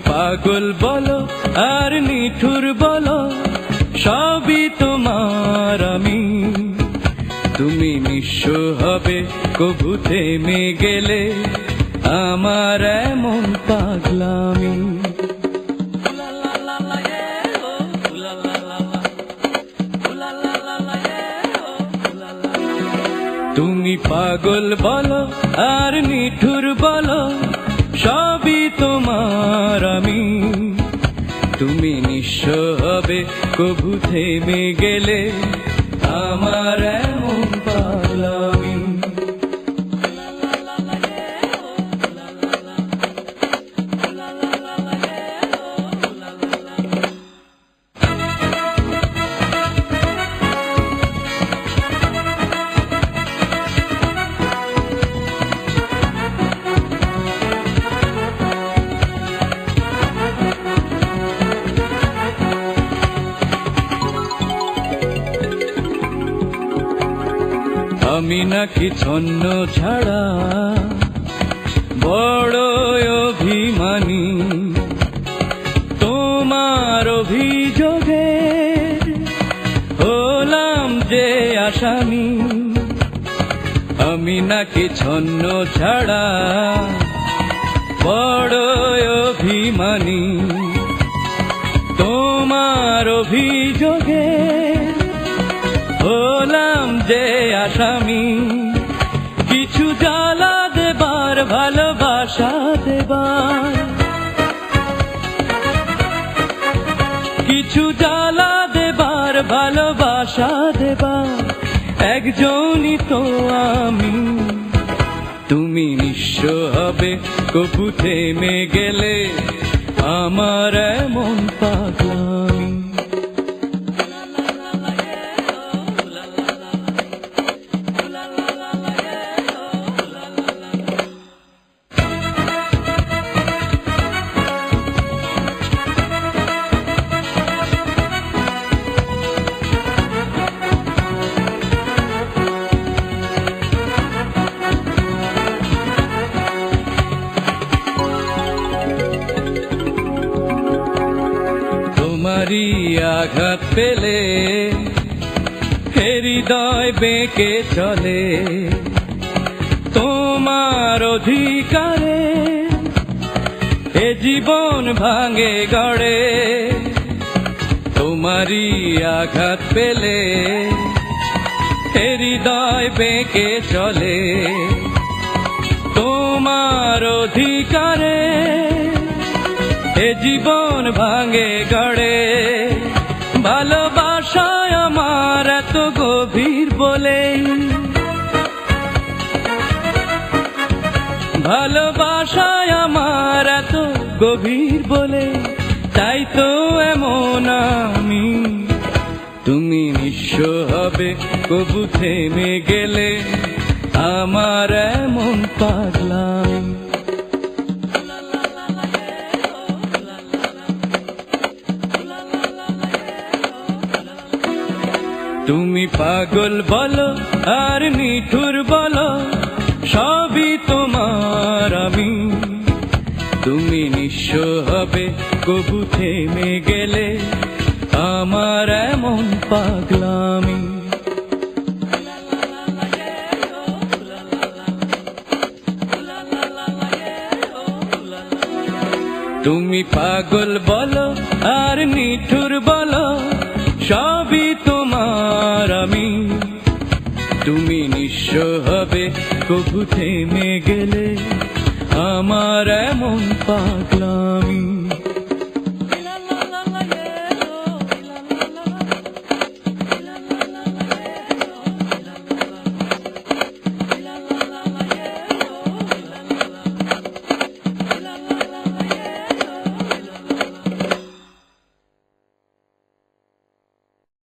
পাগল বলো আর নিঠুর বলো, সবই তোমার আমি। তুমি নিঃস্ব হবে কবু থেমে গেলে, আমার এমন পাগলামি। তুমি পাগল বলো আর নিঠুর বলো, সবই তোমার আমি। তুমি নিঃস্ব হবে কবু থেমে গেলে, আমার এমন পাগলামি। আমি নাকি ছন্ন ছাড়া বড় অভিমানী, তোমার অভিযোগে হলাম যে আসামি। আমি নাকি ছন্ন ছাড়া বড় অভিমানী, তোমার অভিযোগে হলাম যে আসামি। কিছু জ্বালা দেবার ভালোবাসা দেবার, কিছু জ্বালা দেবার ভালোবাসা দেবার, একজনই তো আমি। তুমি নিঃস্ব হবে কবু থেমে গেলে, আমার এমন পাগলামি। তোমারই আঘাত পেলে হৃদয় বেঁকে চলে, তোমার অধিকারে এ জীবন ভাঙে গড়ে। তোমারই আঘাত পেলে হৃদয় বেঁকে চলে, তোমার অধিকারে এ জীবন ভাঙে গড়ে। ভালোবাসায় আমার এত গভীর বলে, ভালোবাসায় আমার এত গভীর বলে, তাই তো এমন আমি। তুমি নিঃস্ব হবে কবু থেমে গেলে, আমার এমন পাগলামি। তুমি পাগল বলো আর নিঠুর বলো, সবই তোমার আমি। তুমি নিঃস্ব হবে কবু থেমে গেলে, আমার এমন পাগলামি। তুমি পাগল বলো আর নিঠুর বলো, সবই তোমার আমি। তুমি নিঃস্ব হবে কবু থেমে গেলে, আমার এমন পাগলামি।